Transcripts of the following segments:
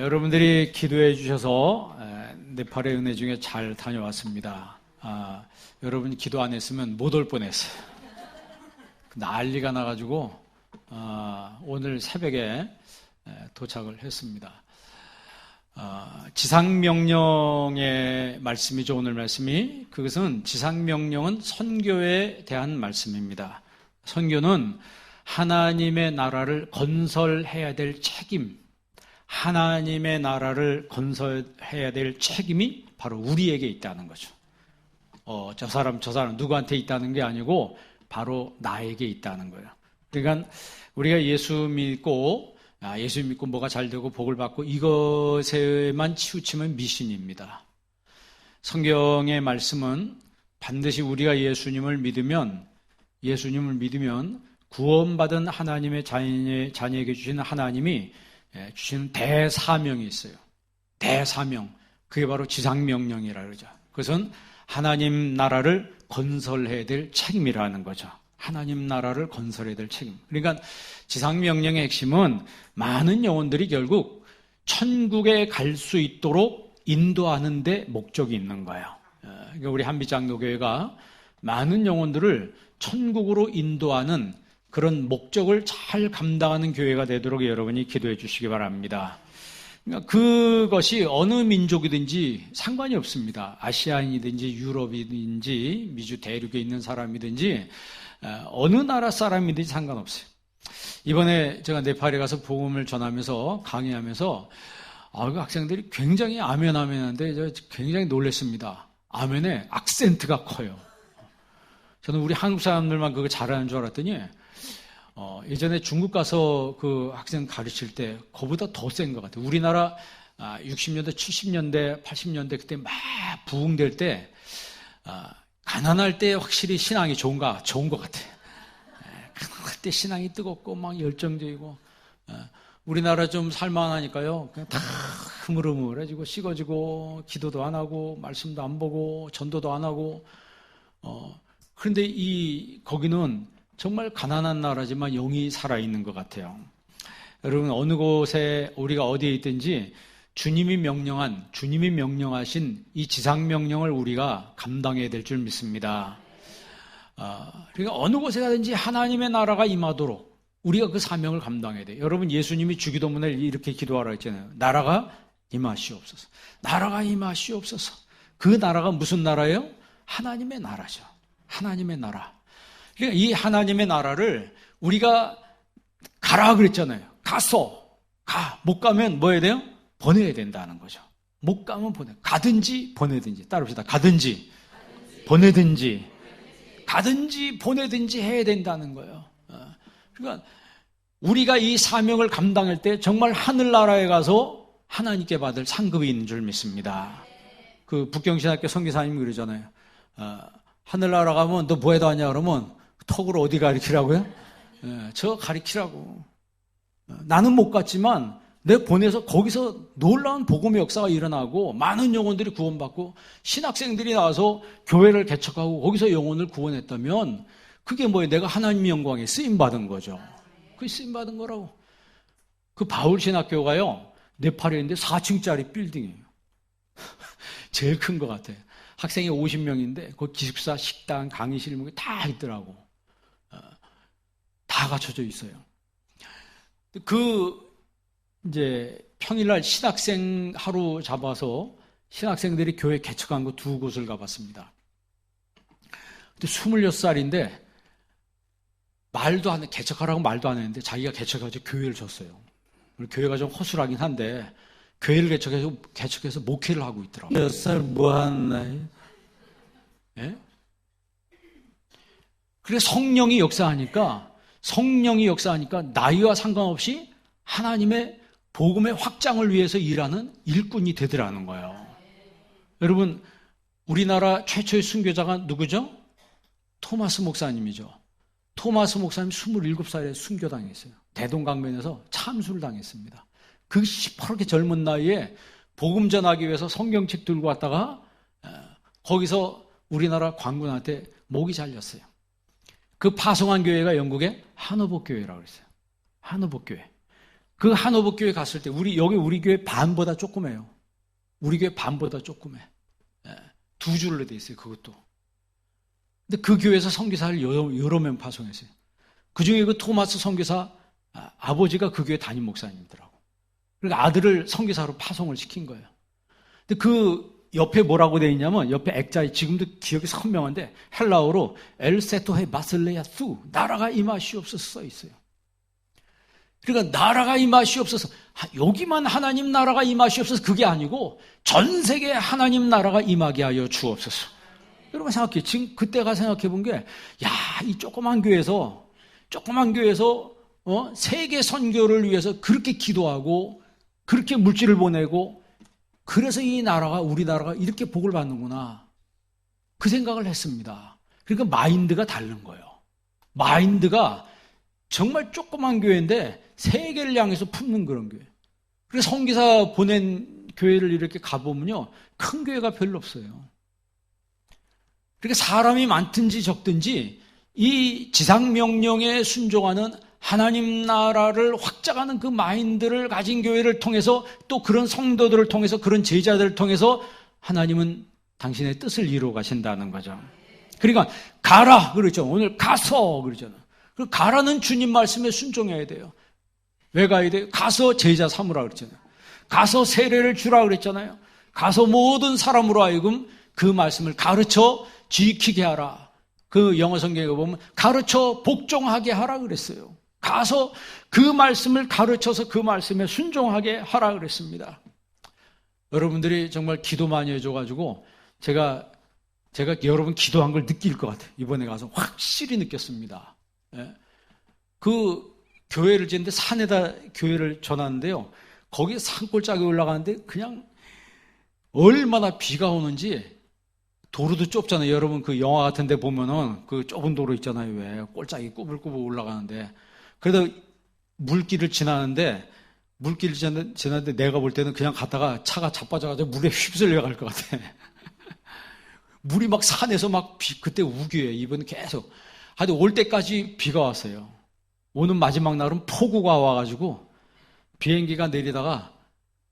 여러분들이 기도해 주셔서 네팔의 은혜 중에 잘 다녀왔습니다. 여러분이 기도 안 했으면 못 올 뻔했어요. 난리가 나가지고 오늘 새벽에 도착을 했습니다. 지상명령의 말씀이죠. 오늘 말씀이. 그것은 지상명령은 선교에 대한 말씀입니다. 선교는 하나님의 나라를 건설해야 될 책임, 하나님의 나라를 건설해야 될 책임이 바로 우리에게 있다는 거죠. 저 사람 누구한테 있다는 게 아니고 바로 나에게 있다는 거예요. 그러니까 우리가 예수 믿고 뭐가 잘 되고 복을 받고 이것에만 치우치면 미신입니다. 성경의 말씀은 반드시 우리가 예수님을 믿으면 구원받은 하나님의 자녀에게 주시는 하나님이 주시는 대사명이 있어요. 대사명. 그게 바로 지상명령이라 그러죠. 그것은 하나님 나라를 건설해야 될 책임이라는 거죠. 하나님 나라를 건설해야 될 책임. 그러니까 지상명령의 핵심은 많은 영혼들이 결국 천국에 갈 수 있도록 인도하는 데 목적이 있는 거예요. 그러니까 우리 한빛장로교회가 많은 영혼들을 천국으로 인도하는 그런 목적을 잘 감당하는 교회가 되도록 여러분이 기도해 주시기 바랍니다. 그러니까 그것이 어느 민족이든지 상관이 없습니다. 아시아인이든지 유럽이든지 미주 대륙에 있는 사람이든지 어느 나라 사람이든지 상관없어요. 이번에 제가 네팔에 가서 복음을 전하면서 강의하면서 그 학생들이 굉장히 아멘하는데 굉장히 놀랐습니다. 아멘에 악센트가 커요. 저는 우리 한국 사람들만 그거 잘하는 줄 알았더니 예전에 중국 가서 그 학생 가르칠 때 그보다 더 센 것 같아요. 우리나라 60년대, 70년대, 80년대 그때 막 부흥될 때 가난할 때 확실히 신앙이 좋은 것 같아요. 그때 신앙이 뜨겁고 막 열정적이고 우리나라 좀 살만하니까요. 그냥 다 흐물흐물해지고 식어지고 기도도 안 하고 말씀도 안 보고 전도도 안 하고 그런데 거기는 정말 가난한 나라지만 영이 살아있는 것 같아요. 여러분 어느 곳에 우리가 어디에 있든지 주님이 명령하신 이 지상명령을 우리가 감당해야 될 줄 믿습니다. 그러니까 어느 곳에 가든지 하나님의 나라가 임하도록 우리가 그 사명을 감당해야 돼요. 여러분 예수님이 주기도문에 이렇게 기도하라 했잖아요. 나라가 임하시옵소서. 나라가 임하시옵소서. 그 나라가 무슨 나라예요? 하나님의 나라죠. 하나님의 나라. 그러니까 이 하나님의 나라를 우리가 가라 그랬잖아요. 못 가면 뭐 해야 돼요? 보내야 된다는 거죠. 못 가면 가든지 보내든지. 따라합시다. 가든지 보내든지 해야 된다는 거예요. 그러니까 우리가 이 사명을 감당할 때 정말 하늘나라에 가서 하나님께 받을 상급이 있는 줄 믿습니다. 그 북경신학교 선교사님이 그러잖아요. 하늘나라 가면 너 뭐 해도 하냐 그러면 턱으로 어디 가리키라고요? 저 가리키라고. 나는 못 갔지만 내 보내서 거기서 놀라운 복음의 역사가 일어나고 많은 영혼들이 구원받고 신학생들이 나와서 교회를 개척하고 거기서 영혼을 구원했다면 그게 뭐예요? 내가 하나님의 영광에 쓰임받은 거죠. 그게 쓰임받은 거라고. 그 바울 신학교가요. 네팔에 있는데 4층짜리 빌딩이에요. 제일 큰 것 같아요. 학생이 50명인데 그 기숙사, 식당, 강의실 다 있더라고. 다 갖춰져 있어요. 이제 평일날 신학생 하루 잡아서 신학생들이 교회 개척한 거 2곳을 가봤습니다. 근데 26살인데 개척하라고 말도 안 했는데 자기가 개척해서 교회를 줬어요. 교회가 좀 허술하긴 한데 교회를 개척해서 목회를 하고 있더라고요. 몇 살 뭐 하는 나이? 예? 그래 성령이 역사하니까 나이와 상관없이 하나님의 복음의 확장을 위해서 일하는 일꾼이 되더라는 거예요. 여러분 우리나라 최초의 순교자가 누구죠? 토마스 목사님이죠. 토마스 목사님 27살에 순교당했어요. 대동강변에서 참수를 당했습니다. 그 시퍼렇게 젊은 나이에 복음 전하기 위해서 성경책 들고 왔다가 거기서 우리나라 관군한테 목이 잘렸어요. 그 파송한 교회가 영국의 하노버 교회라고 그랬어요. 하노버 교회. 그 한호복 교회 갔을 때 우리 교회 반보다 조그매요. 우리 교회 반보다 조그매. 두 줄로 돼 있어요. 그것도. 근데 그 교회에서 선교사를 여러 명 파송했어요. 그 중에 그 토마스 선교사 아버지가 그 교회 담임 목사님이더라고. 그러니까 아들을 선교사로 파송을 시킨 거예요. 근데 그 옆에 뭐라고 돼 있냐면 옆에 액자에 지금도 기억이 선명한데 헬라어로 엘세토헤 바슬레야수 나라가 임하시옵소서 써 있어요. 그러니까 나라가 임하시옵소서 여기만 하나님 나라가 임하시옵소서 그게 아니고 전 세계에 하나님 나라가 임하게 하여 주옵소서. 여러분 생각해 지금 그때가 생각해 본 게 이 조그만 교회에서 세계 선교를 위해서 그렇게 기도하고 그렇게 물질을 보내고 그래서 이 나라가 우리나라가 이렇게 복을 받는구나 그 생각을 했습니다. 그러니까 마인드가 다른 거예요. 마인드가 정말 조그만 교회인데 세계를 향해서 품는 그런 교회. 그래서 선교사 보낸 교회를 이렇게 가보면요 큰 교회가 별로 없어요. 그러니까 사람이 많든지 적든지 이 지상명령에 순종하는 하나님 나라를 확장하는 그 마인드를 가진 교회를 통해서 또 그런 성도들을 통해서 그런 제자들을 통해서 하나님은 당신의 뜻을 이루어 가신다는 거죠. 그러니까 가라 그러죠. 오늘 가서 그러잖아요. 그 가라는 주님 말씀에 순종해야 돼요. 왜 가야 돼요? 가서 제자 삼으라 그랬잖아요. 가서 세례를 주라 그랬잖아요. 가서 모든 사람으로 하여금 그 말씀을 가르쳐 지키게 하라. 그 영어 성경에 보면 가르쳐 복종하게 하라 그랬어요. 가서 그 말씀을 가르쳐서 그 말씀에 순종하게 하라 그랬습니다. 여러분들이 정말 기도 많이 해줘가지고 제가 여러분 기도한 걸 느낄 것 같아요. 이번에 가서 확실히 느꼈습니다. 그 교회를 짓는데 산에다 교회를 전하는데요. 거기 산골짜기 올라가는데 그냥 얼마나 비가 오는지 도로도 좁잖아요. 여러분 그 영화 같은 데 보면은 그 좁은 도로 있잖아요. 왜 꼴짝이 꾸불꾸불 올라가는데 그래도 물길을 지나는데 내가 볼 때는 그냥 갔다가 차가 자빠져가지고 물에 휩쓸려 갈 것 같아. 물이 막 산에서 막 그때 우기예요. 이번에 계속. 하여튼 올 때까지 비가 왔어요. 오는 마지막 날은 폭우가 와가지고 비행기가 내리다가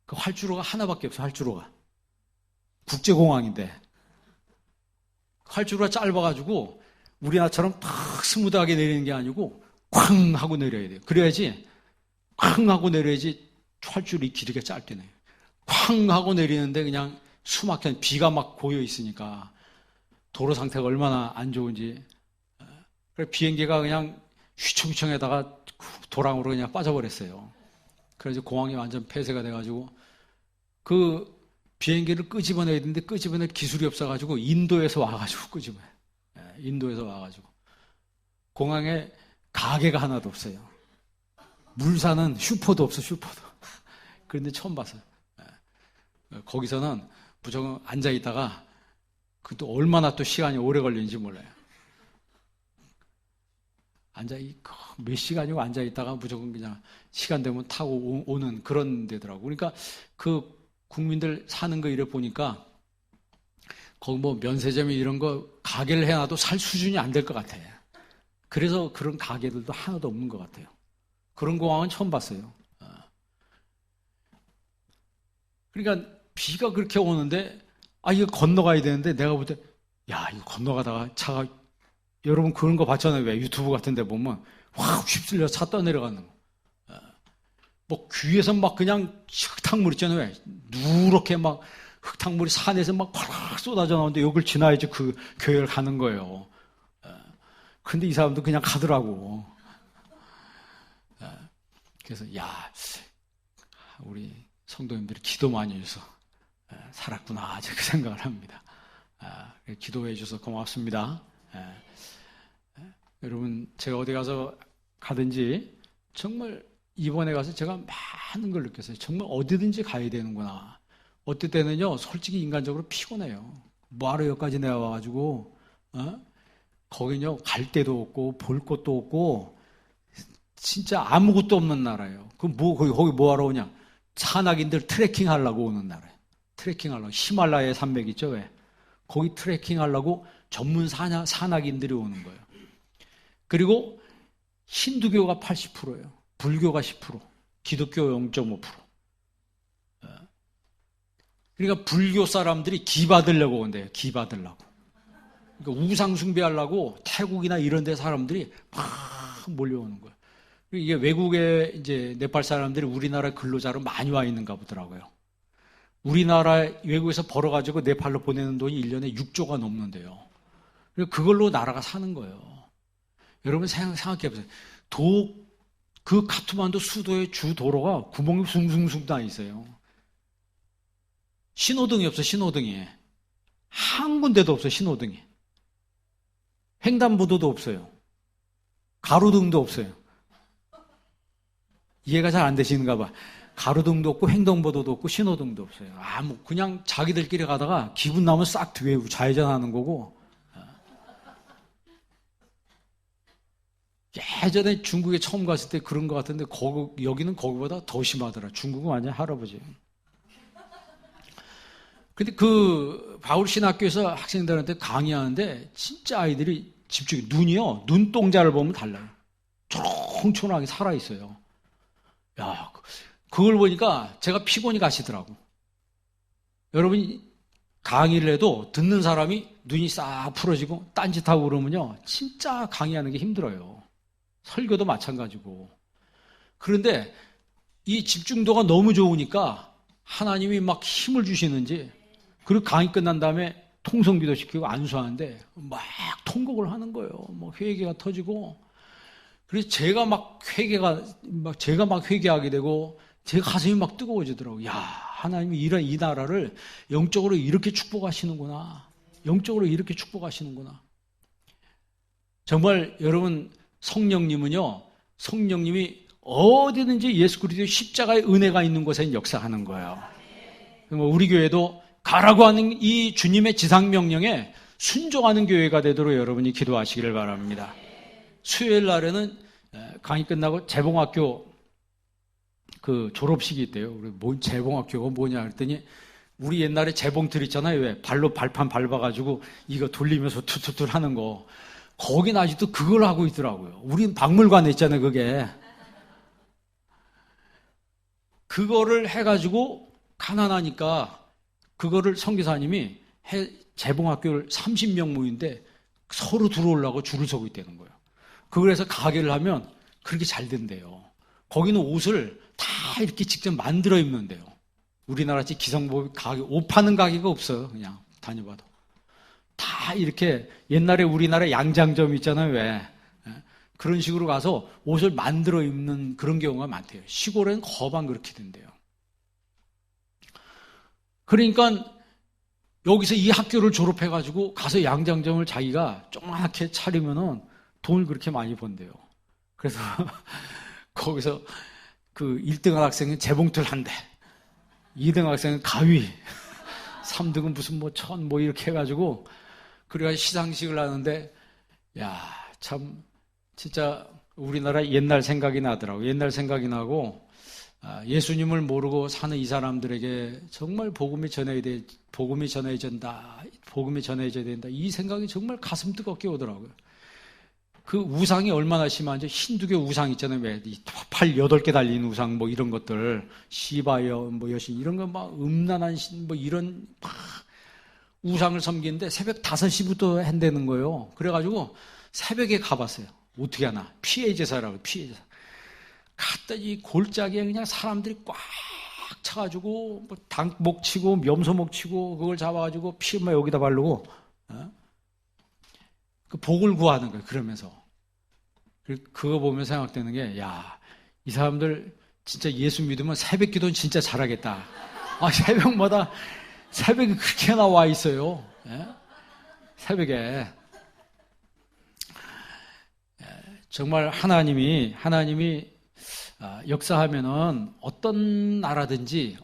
그 활주로가 하나밖에 없어. 활주로가 국제공항인데 활주로가 짧아가지고 우리나라처럼 탁 스무드하게 내리는 게 아니고 쾅 하고 내려야 돼요. 그래야지 쾅 하고 내려야지 활줄이 길이가 짧게 내요. 쾅 하고 내리는데 그냥 수막혀 비가 막 고여 있으니까 도로 상태가 얼마나 안 좋은지. 그래 비행기가 그냥 휘청휘청에다가 도랑으로 그냥 빠져버렸어요. 그래서 공항이 완전 폐쇄가 돼가지고 그 비행기를 끄집어내야 되는데 끄집어낼 기술이 없어가지고 인도에서 와가지고 끄집어내. 인도에서 와가지고 공항에 가게가 하나도 없어요. 물 사는 슈퍼도 없어. 슈퍼도. 그런데 처음 봤어요. 거기서는 무조건 앉아있다가 그또 얼마나 또 시간이 오래 걸리는지 몰라요. 몇 시간이고 앉아있다가 무조건 그냥 시간 되면 타고 오는 그런 데더라고. 그러니까 그 국민들 사는 거 이래 보니까 거기 뭐 면세점이 이런 거 가게를 해놔도 살 수준이 안 될 것 같아. 그래서 그런 가게들도 하나도 없는 것 같아요. 그런 공항은 처음 봤어요. 그러니까 비가 그렇게 오는데 이거 건너가야 되는데 내가 볼 때 이거 건너가다가 차가 여러분 그런 거 봤잖아요. 왜 유튜브 같은 데 보면 확 휩쓸려 차 떠내려가는 거. 뭐 귀에서 막 그냥 흙탕물 있잖아요. 왜 누렇게 막 흙탕물이 산에서 막 팍 쏟아져 나오는데 여길 지나야지 그 교회를 가는 거예요. 근데 이 사람도 그냥 가더라고. 그래서 우리 성도님들이 기도 많이 해서 살았구나 그 생각을 합니다. 기도해 주셔서 고맙습니다. 여러분 제가 어디 가든지 정말 이번에 가서 제가 많은 걸 느꼈어요. 정말 어디든지 가야 되는구나. 어떨 때는요 솔직히 인간적으로 피곤해요. 뭐하러 여기까지 내려와가지고 거기는요 갈 데도 없고 볼 것도 없고 진짜 아무것도 없는 나라예요. 거기 뭐하러 오냐? 산악인들 트레킹 하려고 오는 나라예요. 트레킹 하려고. 히말라야 산맥 있죠? 왜? 거기 트레킹 하려고 전문 산악인들이 오는 거예요. 그리고 힌두교가 80%예요. 불교가 10%. 기독교 0.5%. 그러니까 불교 사람들이 기 받으려고 온대요. 기 받으려고. 그러니까 우상 숭배하려고 태국이나 이런 데 사람들이 막 몰려오는 거예요. 이게 외국에 이제 네팔 사람들이 우리나라 근로자로 많이 와 있는가 보더라고요. 우리나라 외국에서 벌어가지고 네팔로 보내는 돈이 1년에 6조가 넘는데요. 그걸로 나라가 사는 거예요. 여러분 생각해 보세요. 그 카트만두 수도의 주 도로가 구멍이 숭숭숭 다 있어요. 신호등이 없어, 신호등이. 한 군데도 없어, 신호등이. 횡단보도도 없어요. 가로등도 없어요. 이해가 잘 안 되시는가 봐. 가로등도 없고 횡단보도도 없고 신호등도 없어요. 뭐 그냥 자기들끼리 가다가 기분 나면 싹 뒤에 좌회전하는 거고. 예전에 중국에 처음 갔을 때 그런 것 같은데 여기는 거기보다 더 심하더라. 중국은 완전 할아버지. 근데 그 바울 신학교에서 학생들한테 강의하는데 진짜 아이들이 집중해. 눈이요. 눈동자를 보면 달라요. 초롱초롱하게 살아있어요. 야, 그걸 보니까 제가 피곤이 가시더라고. 여러분이 강의를 해도 듣는 사람이 눈이 싹 풀어지고 딴짓하고 그러면요. 진짜 강의하는 게 힘들어요. 설교도 마찬가지고. 그런데 이 집중도가 너무 좋으니까 하나님이 막 힘을 주시는지 그리고 강의 끝난 다음에 통성기도 시키고 안수하는데 막 통곡을 하는 거예요. 뭐 회개가 터지고. 그래서 제가 막 회개하게 되고 제 가슴이 막 뜨거워지더라고요. 야, 하나님이 이 나라를 영적으로 이렇게 축복하시는구나. 영적으로 이렇게 축복하시는구나. 정말 여러분 성령님은요. 성령님이 어디든지 예수 그리스도의 십자가의 은혜가 있는 곳에 역사하는 거예요. 우리 교회도 가라고 하는 이 주님의 지상명령에 순종하는 교회가 되도록 여러분이 기도하시기를 바랍니다. 수요일 날에는 강의 끝나고 재봉학교 그 졸업식이 있대요. 뭔 재봉학교가 뭐냐 그랬더니 우리 옛날에 재봉틀 있잖아요. 왜 발로 발판 밟아가지고 이거 돌리면서 투투투 하는 거. 거긴 아직도 그걸 하고 있더라고요. 우린 박물관에 있잖아요. 그거를 해가지고 가난하니까 그거를 선교사님이 재봉학교를 30명 모인데 서로 들어오려고 줄을 서고 있다는 거예요. 그래서 가게를 하면 그렇게 잘 된대요. 거기는 옷을 다 이렇게 직접 만들어 입는데요. 우리나라같이 기성복이 가게, 옷 파는 가게가 없어요. 그냥 다녀봐도. 다 이렇게 옛날에 우리나라 양장점 있잖아요. 왜? 그런 식으로 가서 옷을 만들어 입는 그런 경우가 많대요. 시골에는 거반 그렇게 된대요. 그러니까 여기서 이 학교를 졸업해가지고 가서 양장점을 자기가 조그맣게 차리면은 돈을 그렇게 많이 번대요. 그래서 거기서 그 1등 학생은 재봉틀 한 대, 2등 학생은 가위, 3등은 무슨 뭐 천 뭐 이렇게 해가지고 그래가 시상식을 하는데 야, 참 진짜 우리나라 옛날 생각이 나더라고. 옛날 생각이 나고 예수님을 모르고 사는 이 사람들에게 정말 복음이 전해야 된다. 이 생각이 정말 가슴 뜨겁게 오더라고요. 그 우상이 얼마나 심한지 힌두교 우상 있잖아요. 왜? 팔 8개 달린 우상 뭐 이런 것들 시바여 뭐 여신 이런 거 막 음란한 신 뭐 이런 막 우상을 섬기는데 새벽 5시부터 한다는 거예요. 그래가지고 새벽에 가봤어요. 어떻게 하나? 피해 제사라고 피해 제사. 갔더니 골짜기에 그냥 사람들이 꽉 차가지고 뭐 당목 치고 염소목 치고 그걸 잡아가지고 피만 여기다 바르고 그 복을 구하는 거예요. 그러면서 그거 보면 생각되는 게 야, 이 사람들 진짜 예수 믿으면 새벽 기도는 진짜 잘하겠다. 새벽마다 새벽에 그렇게 나와 있어요. 새벽에 정말 하나님이 역사하면은 어떤 나라든지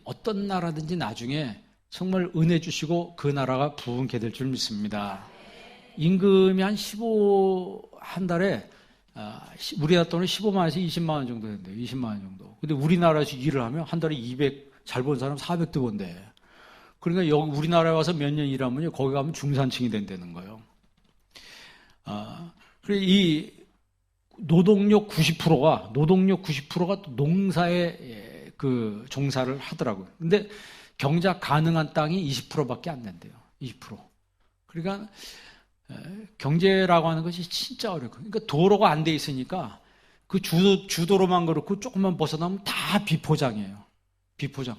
나중에 정말 은혜 주시고 그 나라가 부흥케 될 줄 믿습니다. 임금이 한 달에 우리나라 돈은 15만 원에서 20만 원 정도 된대요. 20만 원 정도. 근데 우리나라에서 일을 하면 한 달에 200 잘 번 사람 400도 번대. 그러니까 여기 우리나라에 와서 몇 년 일하면요 거기 가면 중산층이 된다는 거예요. 그래 노동력 90%가 농사에 그 종사를 하더라고요. 근데 경작 가능한 땅이 20%밖에 안 된대요. 20%. 그러니까 경제라고 하는 것이 진짜 어려워요. 그러니까 도로가 안 돼 있으니까 그 주도로만 그렇고 조금만 벗어나면 다 비포장이에요. 비포장.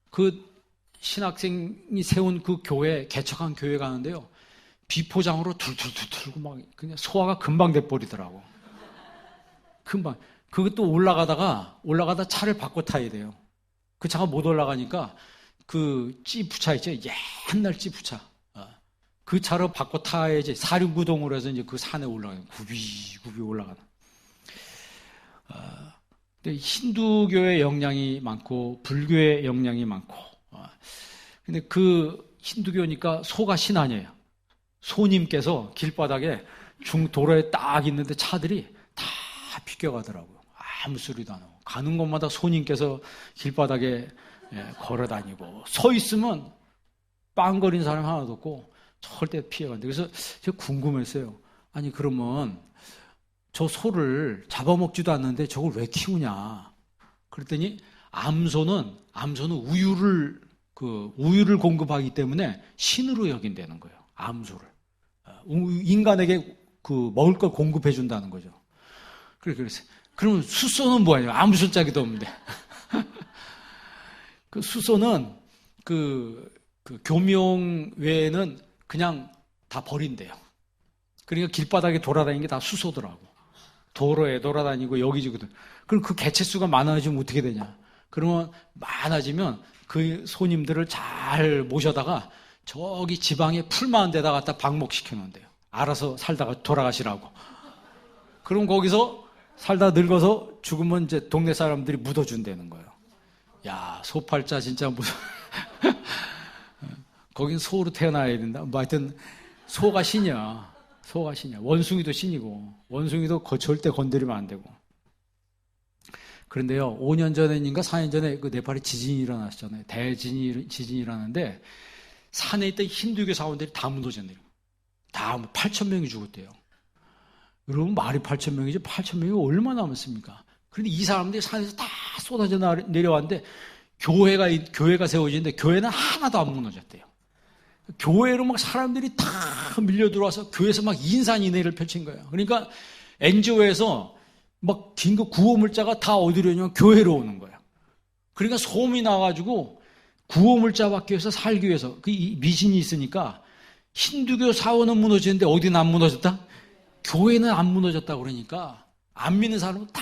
그 신학생이 세운 그 교회, 개척한 교회 가는데요. 비포장으로 툴툴툴 막 그냥 소화가 금방 돼버리더라고. 금방. 그것도 올라가다 차를 바꿔 타야 돼요. 그 차가 못 올라가니까 그 찌푸차 있죠? 옛날 찌푸차. 그 차로 바꿔 타야지. 사륜구동으로 해서 이제 그 산에 올라가요. 굽이 올라가는. 근데 힌두교의 영향이 많고, 불교의 영향이 많고, 근데 그 힌두교니까 소가 신안이에요. 소님께서 길바닥에 도로에 딱 있는데 차들이 다 비껴가더라고요. 아무 소리도 안 하고. 가는 곳마다 소님께서 길바닥에 걸어 다니고, 서 있으면 빵거리는 사람 하나도 없고, 절대 피해간대. 그래서 제가 궁금했어요. 아니, 그러면 저 소를 잡아먹지도 않는데 저걸 왜 키우냐. 그랬더니 암소는 우유를 공급하기 때문에 신으로 여긴다는 거예요. 암소를. 인간에게 그 먹을 걸 공급해 준다는 거죠. 그래서 그러면 수소는 뭐예요? 아무 손짝이도 없는데. 그 수소는 그 교명 외에는 그냥 다 버린대요. 그러니까 길바닥에 돌아다니는 게 다 수소더라고. 도로에 돌아다니고 여기저기도. 그럼 그 개체수가 많아지면 어떻게 되냐? 그러면 많아지면 그 손님들을 잘 모셔다가 저기 지방에 풀만한 데다 갖다 방목시켜 놓은대요. 알아서 살다가 돌아가시라고. 그럼 거기서 살다 늙어서 죽으면 이제 동네 사람들이 묻어준다는 거예요. 야, 소팔자 진짜 무슨. 거긴 소로 태어나야 된다. 뭐 하여튼 소가 신이야. 소가 신이야. 원숭이도 신이고, 원숭이도 절대 건드리면 안 되고. 그런데요, 5년 전인가 4년 전에 그 네팔에 지진이 일어났잖아요. 지진이 일어났는데, 산에 있던 힌두교 사원들이 다 무너졌네요. 다 8,000명이 죽었대요. 여러분, 말이 8,000명이지 8,000명이 얼마나 남았습니까? 그런데 이 사람들이 산에서 다 쏟아져 내려왔는데, 교회가 세워지는데, 교회는 하나도 안 무너졌대요. 교회로 막 사람들이 다 밀려 들어와서 교회에서 막 인산인해를 펼친 거예요. 그러니까 NGO에서 막 긴급 구호물자가 다 어디로 오냐면 교회로 오는 거예요. 그러니까 소음이 나가지고 구호물자 받기 위해서 살기 위해서 그 미신이 있으니까 힌두교 사원은 무너지는데 어디는 안 무너졌다? 교회는 안 무너졌다 그러니까 안 믿는 사람은 다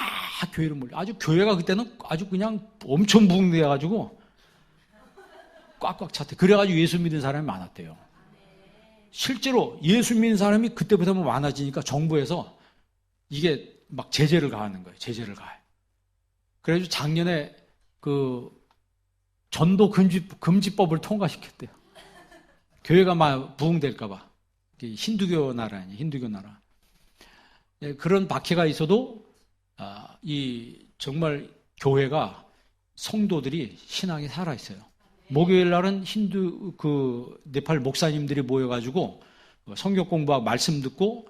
교회로 몰려. 아주 교회가 그때는 아주 그냥 엄청 붕괴해가지고 꽉꽉 찼대. 그래가지고 예수 믿는 사람이 많았대요. 실제로 예수 믿는 사람이 그때부터 많아지니까 정부에서 이게 막 제재를 가하는 거예요. 제재를 가해. 그래가지고 작년에 그 전도 금지법을 통과시켰대요. 교회가 막 부흥될까봐. 힌두교 나라 아니에요. 힌두교 나라. 그런 박해가 있어도 이 정말 교회가 성도들이 신앙이 살아 있어요. 목요일 날은 네팔 목사님들이 모여가지고 성경 공부하고 말씀 듣고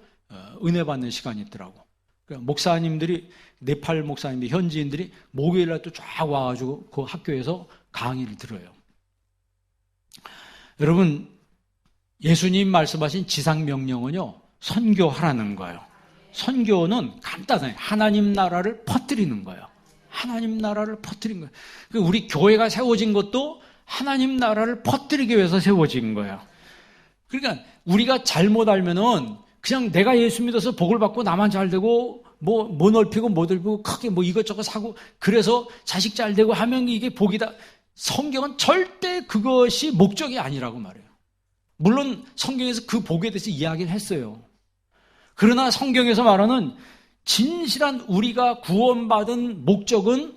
은혜 받는 시간이 있더라고. 그러니까 목사님들이, 네팔 목사님들, 현지인들이 목요일 날 또 쫙 와가지고 그 학교에서 강의를 들어요. 여러분, 예수님 말씀하신 지상명령은요, 선교하라는 거예요. 선교는 간단해요. 하나님 나라를 퍼뜨리는 거예요. 하나님 나라를 퍼뜨린 거예요. 우리 교회가 세워진 것도 하나님 나라를 퍼뜨리기 위해서 세워진 거예요. 그러니까 우리가 잘못 알면은 그냥 내가 예수 믿어서 복을 받고 나만 잘 되고 뭐 넓히고 뭐 넓히고 크게 뭐 이것저것 사고 그래서 자식 잘 되고 하면 이게 복이다. 성경은 절대 그것이 목적이 아니라고 말해요. 물론 성경에서 그 복에 대해서 이야기를 했어요. 그러나 성경에서 말하는 진실한 우리가 구원받은 목적은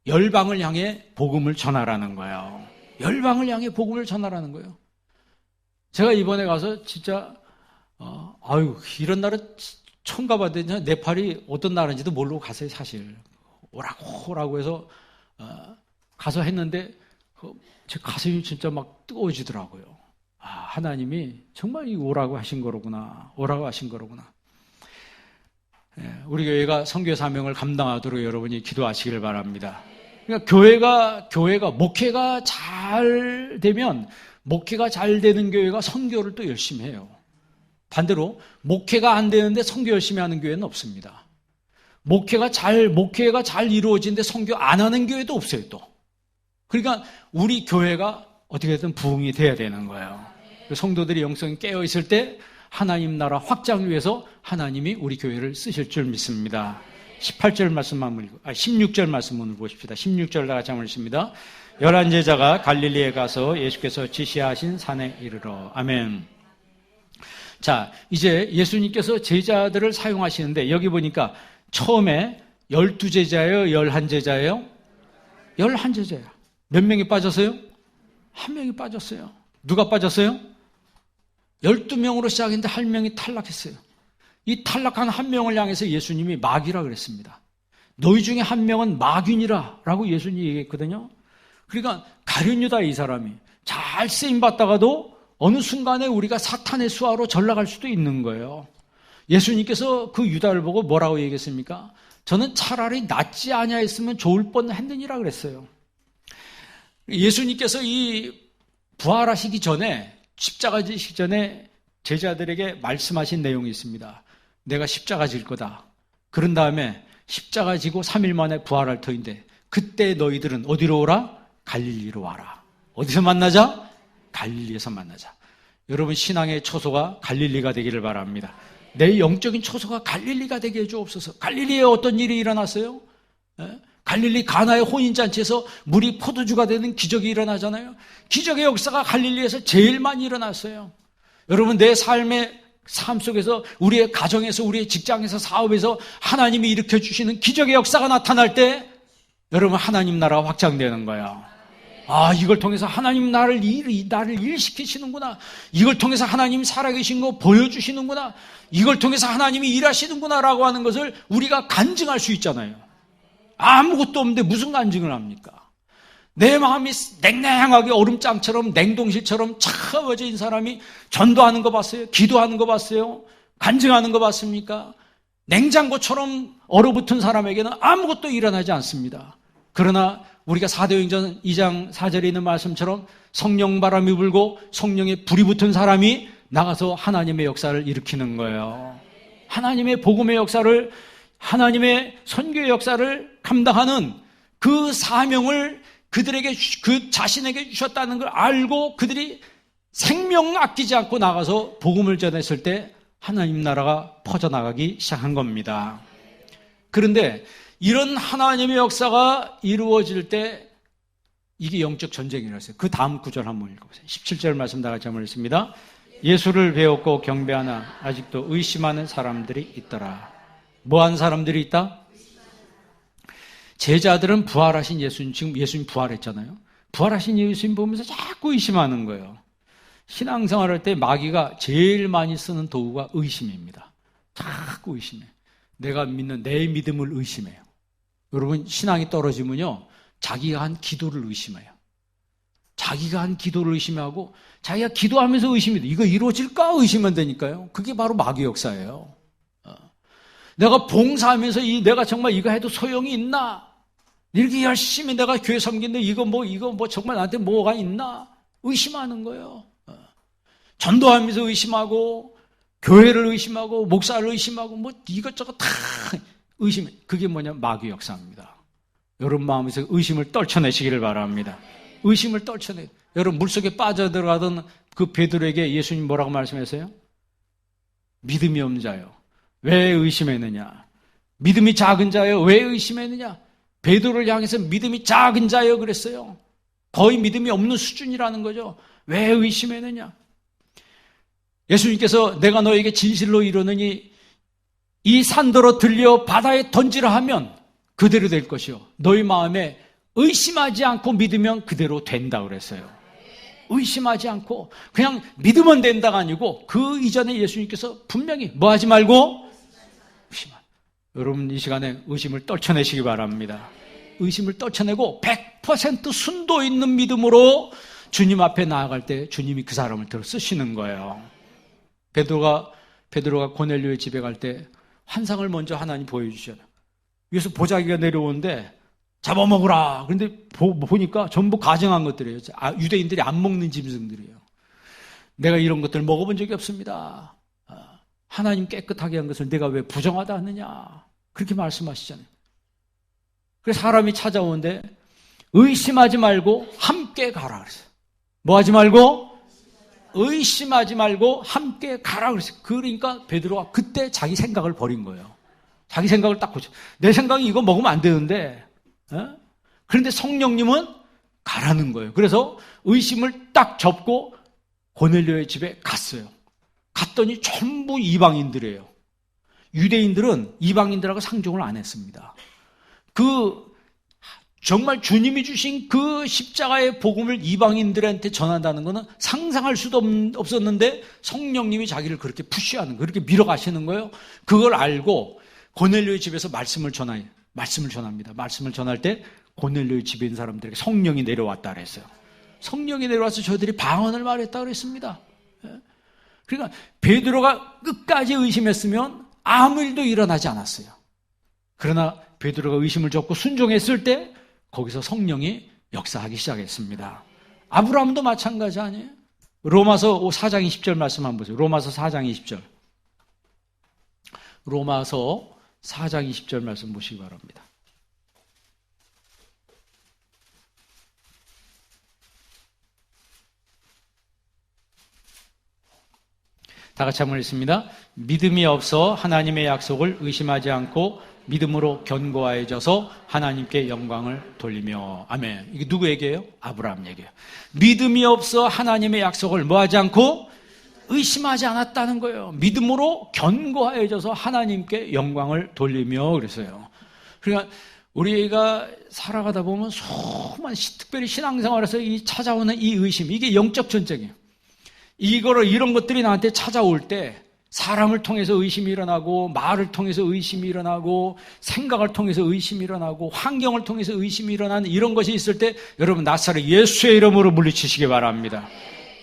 열방을 향해 복음을 전하라는 거예요. 열방을 향해 복음을 전하라는 거예요. 제가 이번에 가서 진짜 이런 나라 처음 가봤는데 네팔이 어떤 나라인지도 모르고 갔어요. 사실 오라고 해서 가서 했는데 제 가슴이 진짜 막 뜨거워지더라고요. 하나님이 정말 오라고 하신 거로구나. 오라고 하신 거로구나. 우리 교회가 선교 사명을 감당하도록 여러분이 기도하시길 바랍니다. 그러니까 교회가 목회가 잘 되면 목회가 잘 되는 교회가 선교를 또 열심히 해요. 반대로 목회가 안 되는데 선교 열심히 하는 교회는 없습니다. 목회가 잘 이루어지는데 선교 안 하는 교회도 없어요, 또. 그러니까 우리 교회가 어떻게든 부흥이 돼야 되는 거예요. 성도들이 영성이 깨어 있을 때 하나님 나라 확장을 위해서 하나님이 우리 교회를 쓰실 줄 믿습니다. 16절 말씀을 보십시다. 16절 다 같이 한번 읽습니다. 11제자가 갈릴리에 가서 예수께서 지시하신 산에 이르러. 아멘. 자, 이제 예수님께서 제자들을 사용하시는데 여기 보니까 처음에 12제자예요? 11제자예요? 11제자예요. 몇 명이 빠졌어요? 한 명이 빠졌어요. 누가 빠졌어요? 12명으로 시작했는데 한 명이 탈락했어요. 이 탈락한 한 명을 향해서 예수님이 마귀라 그랬습니다. 너희 중에 한 명은 마귀니라 라고 예수님이 얘기했거든요. 그러니까 가룟유다 이 사람이 잘 쓰임받다가도 어느 순간에 우리가 사탄의 수하로 전락할 수도 있는 거예요. 예수님께서 그 유다를 보고 뭐라고 얘기했습니까? 저는 차라리 낫지 아니하였으면 좋을 뻔했느니라 그랬어요. 예수님께서 이 부활하시기 전에 십자가 지시기 전에 제자들에게 말씀하신 내용이 있습니다. 내가 십자가 질 거다. 그런 다음에 십자가 지고 3일 만에 부활할 터인데 그때 너희들은 어디로 오라? 갈릴리로 와라. 어디서 만나자? 갈릴리에서 만나자. 여러분 신앙의 초소가 갈릴리가 되기를 바랍니다. 내 영적인 초소가 갈릴리가 되게 해주옵소서. 갈릴리에 어떤 일이 일어났어요? 갈릴리 가나의 혼인잔치에서 물이 포도주가 되는 기적이 일어나잖아요. 기적의 역사가 갈릴리에서 제일 많이 일어났어요. 여러분 내 삶 속에서 우리의 가정에서 우리의 직장에서 사업에서 하나님이 일으켜주시는 기적의 역사가 나타날 때 여러분 하나님 나라가 확장되는 거야. 아, 이걸 통해서 하나님 나를 일시키시는구나. 이걸 통해서 하나님 살아계신 거 보여주시는구나. 이걸 통해서 하나님이 일하시는구나 라고 하는 것을 우리가 간증할 수 있잖아요. 아무것도 없는데 무슨 간증을 합니까? 내 마음이 냉랭하게 얼음장처럼 냉동실처럼 차가워져 있는 사람이 전도하는 거 봤어요? 기도하는 거 봤어요? 간증하는 거 봤습니까? 냉장고처럼 얼어붙은 사람에게는 아무것도 일어나지 않습니다. 그러나 우리가 사도행전 2장 4절에 있는 말씀처럼 성령 바람이 불고 성령에 불이 붙은 사람이 나가서 하나님의 역사를 일으키는 거예요. 하나님의 복음의 역사를, 하나님의 선교의 역사를 감당하는 그 사명을 그들에게, 그 자신에게 주셨다는 걸 알고 그들이 생명 아끼지 않고 나가서 복음을 전했을 때 하나님 나라가 퍼져나가기 시작한 겁니다. 그런데 이런 하나님의 역사가 이루어질 때 이게 영적 전쟁이라서요. 그 다음 구절 한번 읽어보세요. 17절 말씀 다 같이 한번 읽습니다. 예수를 배웠고 경배하나 아직도 의심하는 사람들이 있더라. 뭐한 사람들이 있다? 제자들은 부활하신 예수님, 지금 예수님 부활했잖아요. 부활하신 예수님 보면서 자꾸 의심하는 거예요. 신앙생활 할 때 마귀가 제일 많이 쓰는 도구가 의심입니다. 자꾸 의심해. 내가 믿는 내 믿음을 의심해요. 여러분 신앙이 떨어지면요 자기가 한 기도를 의심해요. 자기가 한 기도를 의심하고 자기가 기도하면서 의심해요. 이거 이루어질까 의심하면 되니까요. 그게 바로 마귀 역사예요. 내가 봉사하면서 내가 정말 이거 해도 소용이 있나? 이렇게 열심히 내가 교회 섬기는데 이거 뭐 정말 나한테 뭐가 있나? 의심하는 거예요. 전도하면서 의심하고 교회를 의심하고 목사를 의심하고 뭐 이것저것 다 의심해. 그게 뭐냐? 마귀 역사입니다. 여러분 마음에서 의심을 떨쳐내시기를 바랍니다. 의심을 떨쳐내. 여러분 물속에 빠져들어가던 그 베드로에게 예수님 뭐라고 말씀하세요? 믿음이 없는 자요. 왜 의심했느냐? 믿음이 작은 자요. 왜 의심했느냐? 베드로를 향해서 믿음이 작은 자요 그랬어요. 거의 믿음이 없는 수준이라는 거죠. 왜 의심했느냐? 예수님께서 내가 너에게 진실로 이르노니 이 산더러 들려 바다에 던지라 하면 그대로 될 것이요. 너희 마음에 의심하지 않고 믿으면 그대로 된다 그랬어요. 의심하지 않고 그냥 믿으면 된다가 아니고 그 이전에 예수님께서 분명히 뭐 하지 말고 여러분 이 시간에 의심을 떨쳐내시기 바랍니다. 의심을 떨쳐내고 100% 순도 있는 믿음으로 주님 앞에 나아갈 때 주님이 그 사람을 들어 쓰시는 거예요. 베드로가 고넬료의 집에 갈 때 환상을 먼저 하나님 보여주셨어요. 위에서 보자기가 내려오는데 잡아먹으라. 그런데 보니까 전부 가증한 것들이에요. 유대인들이 안 먹는 짐승들이에요. 내가 이런 것들 먹어본 적이 없습니다. 하나님 깨끗하게 한 것을 내가 왜 부정하다 하느냐. 그렇게 말씀하시잖아요. 그래서 사람이 찾아오는데 의심하지 말고 함께 가라 그랬어요. 뭐 하지 말고? 의심하지 말고 함께 가라 그랬어요. 그러니까 베드로가 그때 자기 생각을 버린 거예요. 자기 생각을 딱 고쳐. 내 생각이 이거 먹으면 안 되는데. 그런데 성령님은 가라는 거예요. 그래서 의심을 딱 접고 고넬료의 집에 갔어요. 갔더니 전부 이방인들이에요. 유대인들은 이방인들하고 상종을 안 했습니다. 정말 주님이 주신 그 십자가의 복음을 이방인들한테 전한다는 것은 상상할 수도 없었는데 성령님이 자기를 그렇게 푸시하는 거예요. 그렇게 밀어가시는 거예요. 그걸 알고 고넬료의 집에서 말씀을 전합니다. 말씀을 전할 때 고넬료의 집에 있는 사람들에게 성령이 내려왔다 그랬어요. 성령이 내려와서 저들이 방언을 말했다 그랬습니다. 그러니까 베드로가 끝까지 의심했으면 아무 일도 일어나지 않았어요. 그러나 베드로가 의심을 접고 순종했을 때 거기서 성령이 역사하기 시작했습니다. 아브라함도 마찬가지 아니에요? 로마서 4장 20절 말씀 한번 보세요. 로마서 4장 20절. 로마서 4장 20절 말씀 보시기 바랍니다. 다 같이 한번 읽습니다. 믿음이 없어 하나님의 약속을 의심하지 않고 믿음으로 견고해져서 하나님께 영광을 돌리며. 아멘. 이게 누구 얘기예요? 아브라함 얘기예요. 믿음이 없어 하나님의 약속을 뭐하지 않고 의심하지 않았다는 거예요. 믿음으로 견고해져서 하나님께 영광을 돌리며 그랬어요. 그러니까 우리가 살아가다 보면 특별히 신앙생활에서 찾아오는 이 의심, 이게 영적 전쟁이에요. 이런 것들이 나한테 찾아올 때 사람을 통해서 의심이 일어나고, 말을 통해서 의심이 일어나고, 생각을 통해서 의심이 일어나고, 환경을 통해서 의심이 일어나는 이런 것이 있을 때 여러분 나사렛 예수의 이름으로 물리치시기 바랍니다.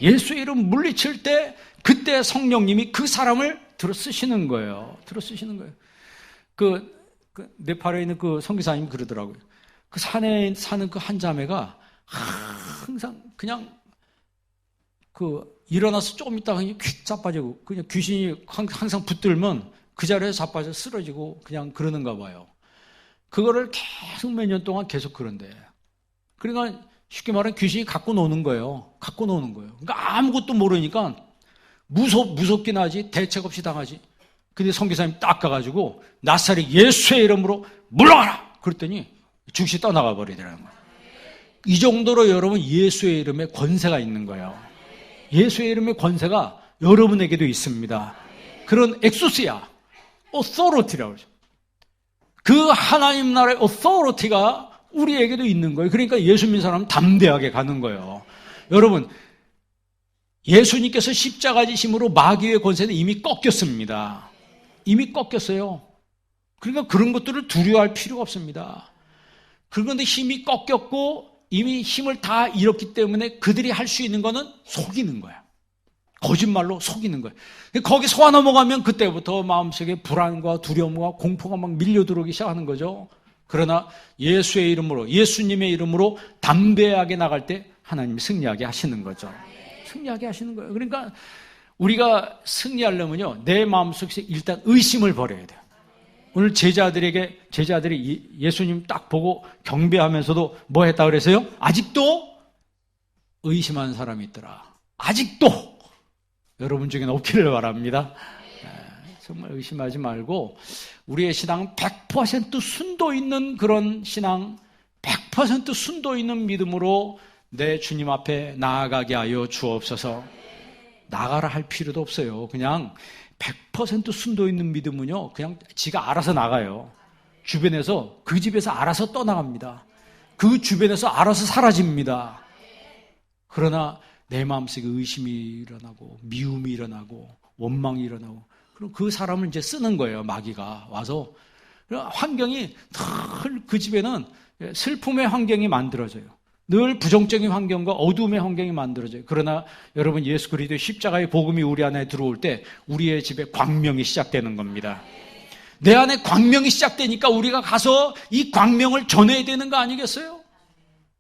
예수의 이름 물리칠 때 그때 성령님이 그 사람을 들어 쓰시는 거예요. 네팔에 있는 그 선교사님이 그러더라고요. 그 산에 사는 그 한 자매가 항상 그냥 일어나서 조금 있다가 그냥 자빠지고, 그냥 귀신이 항상 붙들면 그 자리에서 자빠져 쓰러지고 그냥 그러는가 봐요. 그거를 계속 몇 년 동안 계속 그런데. 그러니까 쉽게 말하면 귀신이 갖고 노는 거예요. 그러니까 아무것도 모르니까 무섭긴 하지, 대책 없이 당하지. 근데 선교사님이 딱 가가지고 나사렛 예수의 이름으로 물러가라! 그랬더니 즉시 떠나가 버리더라는 거예요. 이 정도로 여러분 예수의 이름에 권세가 있는 거예요. 예수의 이름의 권세가 여러분에게도 있습니다. 그런 엑소시아, authority라고 그러죠. 그 하나님 나라의 authority가 우리에게도 있는 거예요. 그러니까 예수 믿는 사람은 담대하게 가는 거예요. 여러분, 예수님께서 십자가 지심으로 마귀의 권세는 이미 꺾였습니다. 이미 꺾였어요. 그러니까 그런 것들을 두려워할 필요가 없습니다. 그런데 힘이 꺾였고 이미 힘을 다 잃었기 때문에 그들이 할 수 있는 거는 속이는 거야. 거짓말로 속이는 거야. 거기 속아 넘어가면 그때부터 마음속에 불안과 두려움과 공포가 막 밀려들어오기 시작하는 거죠. 그러나 예수의 이름으로, 예수님의 이름으로 담대하게 나갈 때 하나님이 승리하게 하시는 거죠. 승리하게 하시는 거예요. 그러니까 우리가 승리하려면요, 내 마음속에 일단 의심을 버려야 돼요. 오늘 제자들이 예수님 딱 보고 경배하면서도 뭐 했다 그랬어요? 아직도 의심하는 사람이 있더라. 아직도! 여러분 중에는 없기를 바랍니다. 정말 의심하지 말고 우리의 신앙은 100% 순도 있는 그런 신앙, 100% 순도 있는 믿음으로 내 주님 앞에 나아가게 하여 주옵소서. 나가라 할 필요도 없어요. 그냥 100% 순도 있는 믿음은요, 그냥 지가 알아서 나가요. 주변에서, 그 집에서 알아서 떠나갑니다. 그 주변에서 알아서 사라집니다. 그러나 내 마음속에 의심이 일어나고, 미움이 일어나고, 원망이 일어나고, 그럼 그 사람을 이제 쓰는 거예요, 마귀가 와서. 환경이 늘 그 집에는 슬픔의 환경이 만들어져요. 늘 부정적인 환경과 어두움의 환경이 만들어져요. 그러나 여러분, 예수 그리스도의 십자가의 복음이 우리 안에 들어올 때 우리의 집에 광명이 시작되는 겁니다. 내 안에 광명이 시작되니까 우리가 가서 이 광명을 전해야 되는 거 아니겠어요?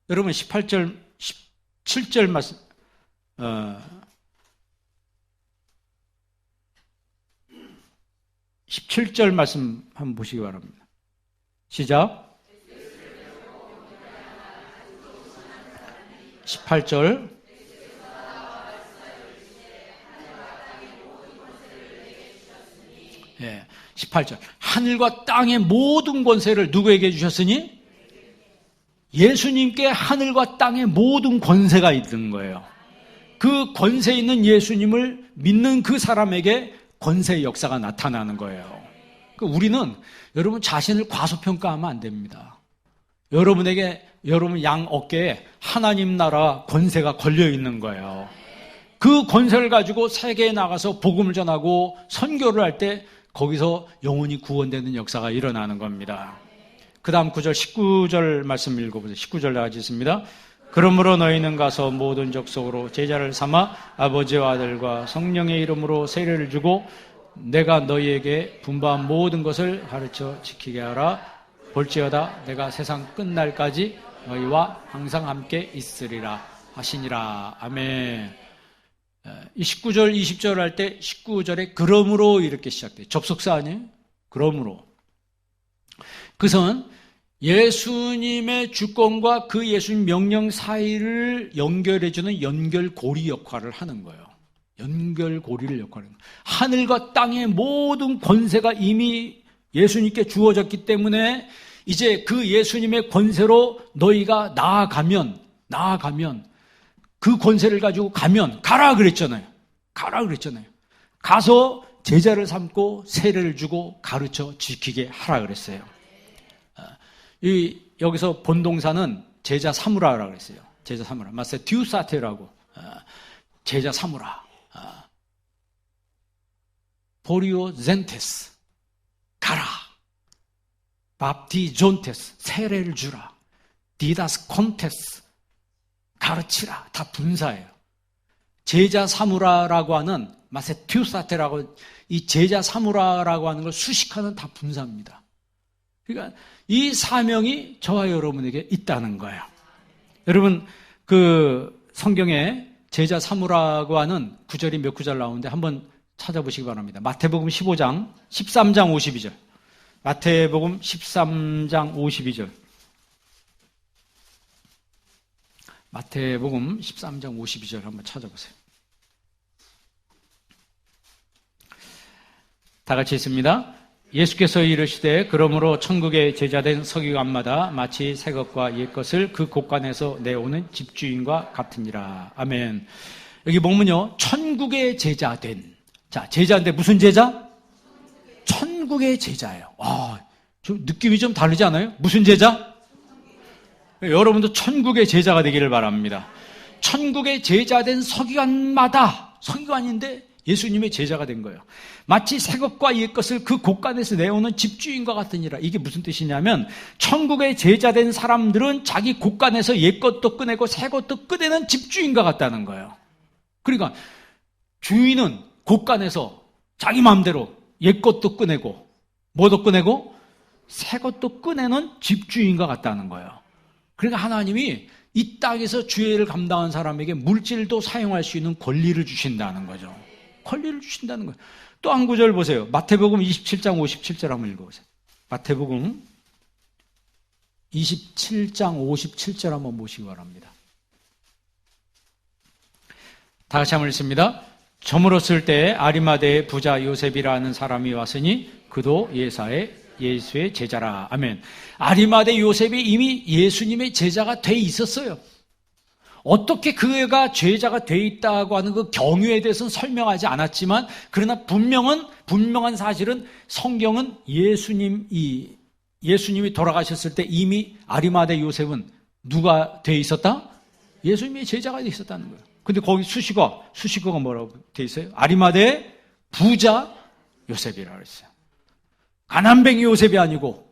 여러분 18절, 17절 말씀 17절 말씀 한번 보시기 바랍니다. 시작. 18절. 예, 18절. 하늘과 땅의 모든 권세를 누구에게 주셨으니? 예수님께 하늘과 땅의 모든 권세가 있는 거예요. 그 권세 있는 예수님을 믿는 그 사람에게 권세의 역사가 나타나는 거예요. 우리는 여러분 자신을 과소평가하면 안 됩니다. 여러분 양 어깨에 하나님 나라 권세가 걸려 있는 거예요. 그 권세를 가지고 세계에 나가서 복음을 전하고 선교를 할 때 거기서 영혼이 구원되는 역사가 일어나는 겁니다. 그 다음 9절, 19절 말씀 읽어보세요. 19절 나가지 있습니다. 그러므로 너희는 가서 모든 족속으로 제자를 삼아 아버지와 아들과 성령의 이름으로 세례를 주고 내가 너희에게 분부한 모든 것을 가르쳐 지키게 하라. 볼지어다 내가 세상 끝날까지 너희와 항상 함께 있으리라 하시니라. 아멘. 이 19절, 20절 할 때 19절에 그러므로 이렇게 시작돼요. 접속사 아니에요? 그러므로. 그것은 예수님의 주권과 그 예수님 명령 사이를 연결해주는 연결고리 역할을 하는 거예요. 연결고리를 역할하는 거예요. 하늘과 땅의 모든 권세가 이미 예수님께 주어졌기 때문에 이제 그 예수님의 권세로 너희가 나아가면 그 권세를 가지고 가라 그랬잖아요. 가서 제자를 삼고 세례를 주고 가르쳐 지키게 하라 그랬어요. 여기서 본 동사는 제자 삼으라라고 그랬어요. 제자 삼으라. 마세 듀사테라고. 제자 삼으라. 보리오 젠테스. 가라. 밥티존테스. 세례를 주라. 디다스 콘테스. 가르치라. 다 분사예요. 제자 삼으라라고 하는 마세 듀사테라고 이 제자 삼으라라고 하는 걸 수식하는 다 분사입니다. 그러니까 이 사명이 저와 여러분에게 있다는 거예요. 여러분 그 성경에 제자 삼으라고 하는 구절이 몇 구절 나오는데 한번 찾아보시기 바랍니다. 마태복음 15장 13장 52절. 마태복음 13장 52절. 마태복음 13장 52절 한번 찾아보세요. 다 같이 있습니다. 예수께서 이르시되 그러므로 천국의 제자된 서기관마다 마치 새 것과 옛 것을 그 곳간에서 내오는 집주인과 같으니라. 아멘. 여기 보면요, 천국의 제자된. 자, 제자인데 무슨 제자? 천국의 제자예요. 와, 좀 느낌이 좀 다르지 않아요? 무슨 제자? 여러분도 천국의 제자가 되기를 바랍니다. 천국의 제자된 서기관인데 예수님의 제자가 된 거예요. 마치 새 것과 옛 것을 그 곳간에서 내오는 집주인과 같으니라. 이게 무슨 뜻이냐면 천국의 제자된 사람들은 자기 곳간에서 옛 것도 꺼내고 새 것도 꺼내는 집주인과 같다는 거예요. 그러니까 주인은 곳간에서 자기 마음대로 옛 것도 꺼내고 뭐도 꺼내고 새 것도 꺼내는 집주인과 같다는 거예요. 그러니까 하나님이 이 땅에서 주의를 감당한 사람에게 물질도 사용할 수 있는 권리를 주신다는 거죠. 권리를 주신다는 거예요. 또 한 구절 보세요. 마태복음 27장 57절 한번 읽어보세요. 마태복음 27장 57절 한번 보시기 바랍니다. 다 같이 한번 읽습니다. 저물었을 때 아리마대의 부자 요셉이라는 사람이 왔으니 그도 예수의 제자라. 아멘. 아리마대 요셉이 이미 예수님의 제자가 돼 있었어요. 어떻게 그가 제자가 돼 있다고 하는 그 경위에 대해서는 설명하지 않았지만 그러나 분명한 사실은 성경은 예수님이 돌아가셨을 때 이미 아리마대 요셉은 누가 돼 있었다? 예수님의 제자가 돼 있었다는 거예요. 근데 거기 수식어가 뭐라고 돼 있어요? 아리마대 부자 요셉이라고 했어요. 가난뱅이 요셉이 아니고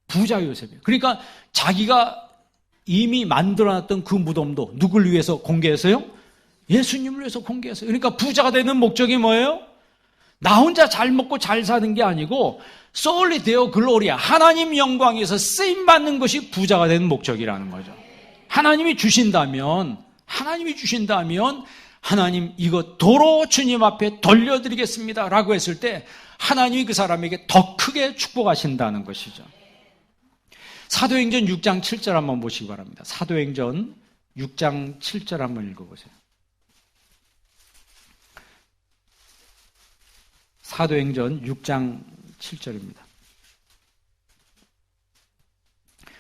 부자 요셉이에요. 그러니까 자기가 이미 만들어놨던 그 무덤도 누굴 위해서 공개했어요? 예수님을 위해서 공개했어요. 그러니까 부자가 되는 목적이 뭐예요? 나 혼자 잘 먹고 잘 사는 게 아니고 solely their glory, 하나님 영광에서 쓰임받는 것이 부자가 되는 목적이라는 거죠. 하나님이 주신다면 하나님 이거 도로 주님 앞에 돌려드리겠습니다 라고 했을 때 하나님이 그 사람에게 더 크게 축복하신다는 것이죠. 사도행전 6장 7절 한번 보시기 바랍니다. 사도행전 6장 7절 한번 읽어보세요. 사도행전 6장 7절입니다.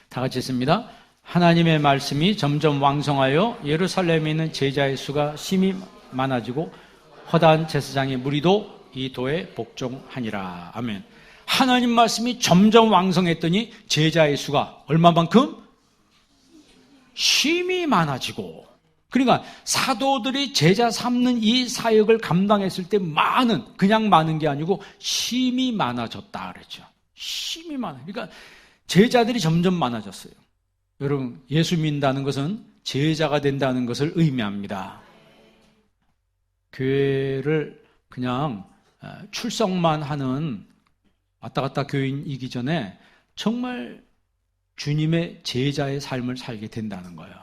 다 같이 읽습니다. 하나님의 말씀이 점점 왕성하여 예루살렘에 있는 제자의 수가 심히 많아지고 허다한 제사장의 무리도 이 도에 복종하니라. 아멘. 하나님 말씀이 점점 왕성했더니 제자의 수가 얼마만큼? 심히 많아지고. 그러니까 사도들이 제자 삼는 이 사역을 감당했을 때 그냥 많은 게 아니고 심히 많아졌다 그랬죠. 심히 많아. 그러니까 제자들이 점점 많아졌어요. 여러분, 예수 믿는다는 것은 제자가 된다는 것을 의미합니다. 교회를 그냥 출석만 하는 왔다 갔다 교인이기 전에 정말 주님의 제자의 삶을 살게 된다는 거예요.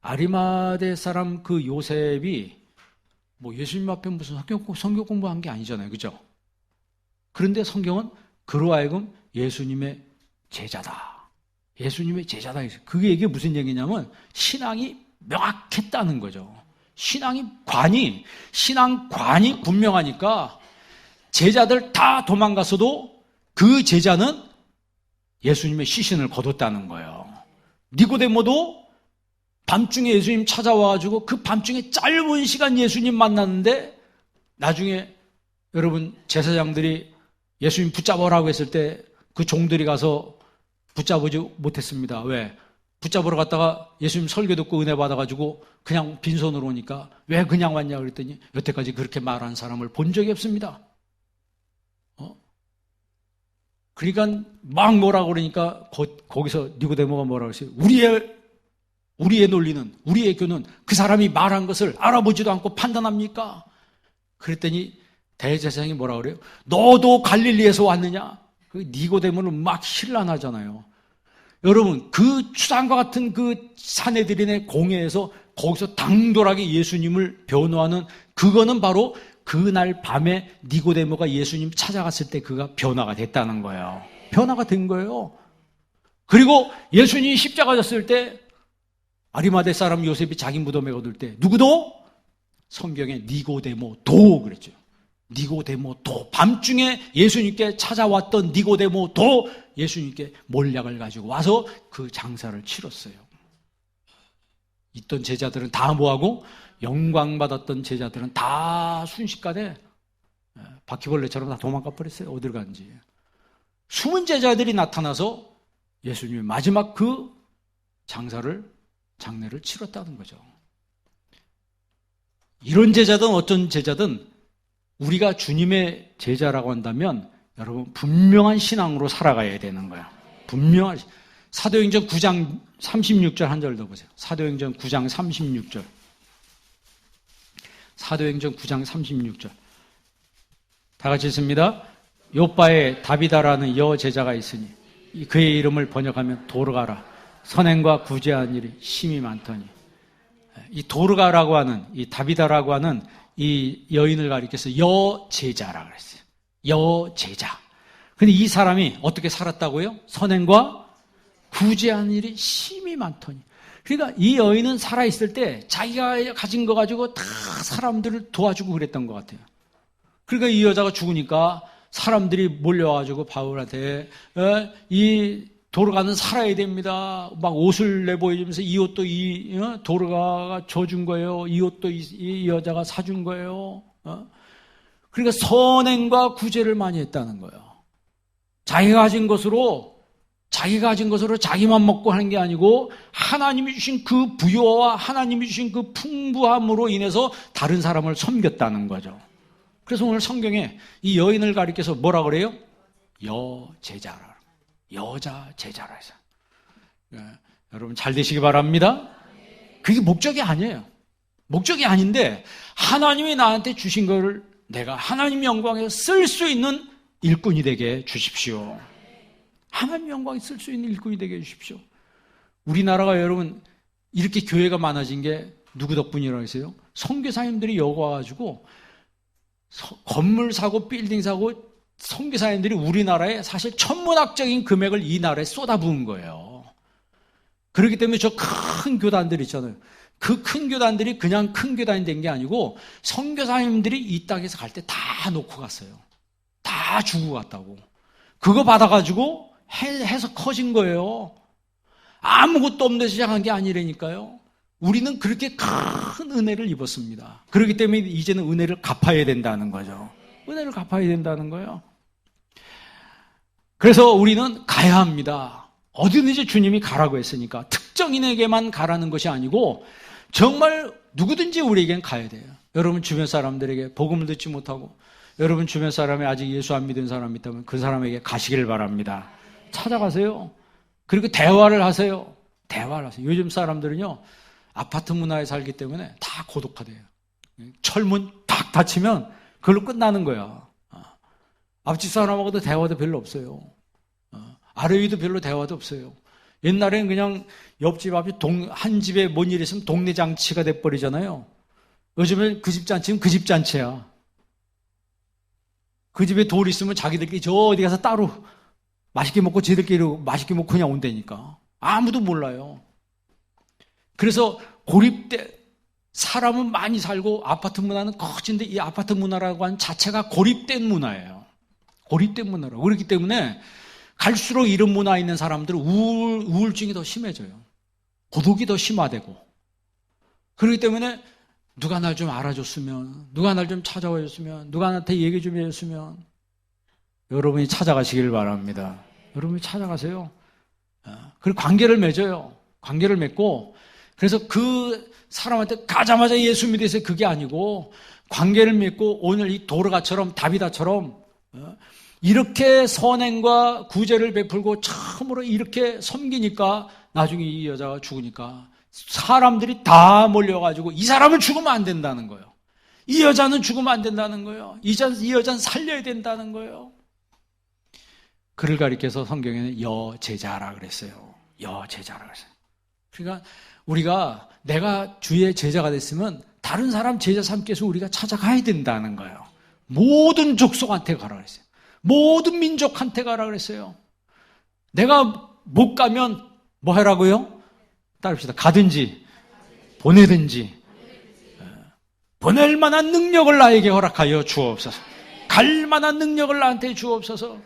아리마대 사람 그 요셉이 뭐 예수님 앞에 무슨 성경 공부한 게 아니잖아요. 그죠? 그런데 성경은 그로 하여금 예수님의 제자다. 예수님의 제자다. 그게 이게 무슨 얘기냐면 신앙이 명확했다는 거죠. 신앙관이 분명하니까 제자들 다 도망갔어도 그 제자는 예수님의 시신을 거뒀다는 거예요. 니고데모도 밤중에 예수님 찾아와가지고 그 밤중에 짧은 시간 예수님 만났는데 나중에 여러분 제사장들이 예수님 붙잡으라고 했을 때 그 종들이 가서 붙잡지 못했습니다. 왜? 붙잡으러 갔다가 예수님 설교 듣고 은혜 받아가지고 그냥 빈손으로 오니까 왜 그냥 왔냐 그랬더니 여태까지 그렇게 말한 사람을 본 적이 없습니다. 그러니까 막 뭐라 그러니까 거기서 니고데모가 뭐라고 했어요? 우리의 논리는, 우리의 교는 그 사람이 말한 것을 알아보지도 않고 판단합니까? 그랬더니 대제사장이 뭐라 그래요? 너도 갈릴리에서 왔느냐? 그 니고데모는 막 신란하잖아요. 여러분, 그 추상과 같은 그 사내들인의 공회에서 거기서 당돌하게 예수님을 변호하는 그거는 바로 그날 밤에 니고데모가 예수님 찾아갔을 때 그가 변화가 됐다는 거예요. 변화가 된 거예요. 그리고 예수님이 십자가 졌을 때 아리마대 사람 요셉이 자기 무덤에 거둘 때 누구도? 성경에 니고데모도 그랬죠. 니고데모도 밤중에 예수님께 찾아왔던 니고데모도 예수님께 몰약을 가지고 와서 그 장사를 치렀어요. 있던 제자들은 다 뭐하고? 영광받았던 제자들은 다 순식간에 바퀴벌레처럼 다 도망가 버렸어요. 어딜 간지. 숨은 제자들이 나타나서 예수님의 마지막 그 장례를 치렀다는 거죠. 이런 제자든 어떤 제자든 우리가 주님의 제자라고 한다면 여러분 분명한 신앙으로 살아가야 되는 거야. 분명한 사도행전 9장 36절 한 절 더 보세요. 사도행전 9장 36절. 사도행전 9장 36절. 다 같이 읽습니다. 요빠에 다비다라는 여제자가 있으니 그의 이름을 번역하면 도르가라. 선행과 구제한 일이 심히 많더니. 이 도르가라고 하는 이 다비다라고 하는 이 여인을 가리켜서 여제자라고 그랬어요. 여제자. 근데 이 사람이 어떻게 살았다고요? 선행과 구제한 일이 심히 많더니. 그러니까 이 여인은 살아있을 때 자기가 가진 거 가지고 다 사람들을 도와주고 그랬던 것 같아요. 그러니까 이 여자가 죽으니까 사람들이 몰려와가지고 바울한테 이 도르가는 살아야 됩니다. 막 옷을 내보여주면서 이 옷도 도르가가 줘준 거예요. 이 옷도 이 여자가 사준 거예요. 그러니까 선행과 구제를 많이 했다는 거예요. 자기가 가진 것으로 자기만 먹고 하는 게 아니고 하나님이 주신 그 부여와 하나님이 주신 그 풍부함으로 인해서 다른 사람을 섬겼다는 거죠. 그래서 오늘 성경에 이 여인을 가리켜서 뭐라 그래요? 여제자라. 여자 제자라 해서. 여러분 잘 되시기 바랍니다. 그게 목적이 아니에요. 목적이 아닌데 하나님이 나한테 주신 거를 내가 하나님 영광에서 쓸 수 있는 일꾼이 되게 주십시오. 하나님 영광이 쓸 수 있는 일꾼이 되게 해주십시오. 우리나라가 여러분 이렇게 교회가 많아진 게 누구 덕분이라고 했어요? 선교사님들이 여기 와가지고 건물 사고 빌딩 사고 선교사님들이 우리나라에 사실 천문학적인 금액을 이 나라에 쏟아부은 거예요. 그렇기 때문에 저 큰 교단들 있잖아요. 그 큰 교단들이 그냥 큰 교단이 된 게 아니고 선교사님들이 이 땅에서 갈 때 다 놓고 갔어요. 다 주고 갔다고. 그거 받아가지고 해서 커진 거예요. 아무것도 없는 데서 시작한 게 아니라니까요. 우리는 그렇게 큰 은혜를 입었습니다. 그렇기 때문에 이제는 은혜를 갚아야 된다는 거죠. 은혜를 갚아야 된다는 거예요. 그래서 우리는 가야 합니다. 어디든지 주님이 가라고 했으니까 특정인에게만 가라는 것이 아니고 정말 누구든지 우리에겐 가야 돼요. 여러분 주변 사람들에게 복음을 듣지 못하고 여러분 주변 사람이 아직 예수 안 믿은 사람이 있다면 그 사람에게 가시길 바랍니다. 찾아가세요. 그리고 대화를 하세요. 대화를 하세요. 요즘 사람들은요 아파트 문화에 살기 때문에 다 고독하대요. 철문 탁 닫히면 그걸로 끝나는 거야. 앞집 사람하고도 대화도 별로 없어요. 아래 위도 별로 대화도 없어요. 옛날에는 그냥 옆집 앞이 한 집에 뭔 일 있으면 동네 잔치가 돼버리잖아요. 요즘엔 그 집 잔치는 그 집 잔치야. 그 집에 돌 있으면 자기들끼리 저 어디 가서 따로 맛있게 먹고 지들끼리 맛있게 먹고 그냥 온다니까. 아무도 몰라요. 그래서 고립돼 사람은 많이 살고 아파트 문화는 커진데 이 아파트 문화라고 하는 자체가 고립된 문화예요. 고립된 문화라고. 그렇기 때문에 갈수록 이런 문화에 있는 사람들은 우울증이 더 심해져요. 고독이 더 심화되고. 그렇기 때문에 누가 날 좀 알아줬으면, 누가 날 좀 찾아와 줬으면, 누가 나한테 얘기 좀 해줬으면 여러분이 찾아가시길 바랍니다. 여러분이 찾아가세요. 그리고 관계를 맺어요. 관계를 맺고 그래서 그 사람한테 가자마자 예수 믿으세요. 그게 아니고 관계를 맺고 오늘 이 도르가처럼 다비다처럼 이렇게 선행과 구제를 베풀고 참으로 이렇게 섬기니까 나중에 이 여자가 죽으니까 사람들이 다 몰려가지고 이 사람은 죽으면 안 된다는 거예요. 이 여자는 죽으면 안 된다는 거예요. 이 여자는 살려야 된다는 거예요. 그를 가리켜서 성경에는 여제자라 그랬어요. 여제자라 그랬어요. 그러니까 우리가 내가 주의 제자가 됐으면 다른 사람 제자 삼께서 우리가 찾아가야 된다는 거예요. 모든 족속한테 가라 그랬어요. 모든 민족한테 가라 그랬어요. 내가 못 가면 뭐 하라고요? 따릅시다. 가든지 보내든지 보낼 만한 능력을 나에게 허락하여 주옵소서. 갈 만한 능력을 나한테 주옵소서.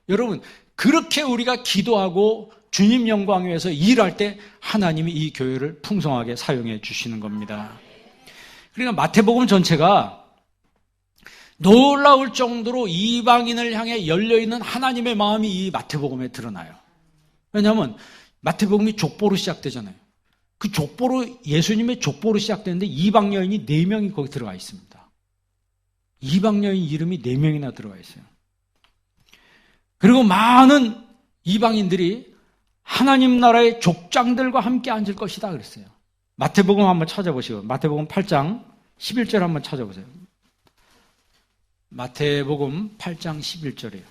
여러분 그렇게 우리가 기도하고 주님 영광 위해서 일할 때 하나님이 이 교회를 풍성하게 사용해 주시는 겁니다. 그러니까 마태복음 전체가 놀라울 정도로 이방인을 향해 열려있는 하나님의 마음이 이 마태복음에 드러나요. 왜냐하면 마태복음이 족보로 시작되잖아요. 그 족보로 예수님의 족보로 시작되는데 이방 여인이 4명이 거기 들어가 있습니다. 이방 여인 이름이 4명이나 들어가 있어요. 그리고 많은 이방인들이 하나님 나라의 족장들과 함께 앉을 것이다 그랬어요. 마태복음 한번 찾아보시고 마태복음 8장 11절 한번 찾아보세요. 마태복음 8장 11절이에요.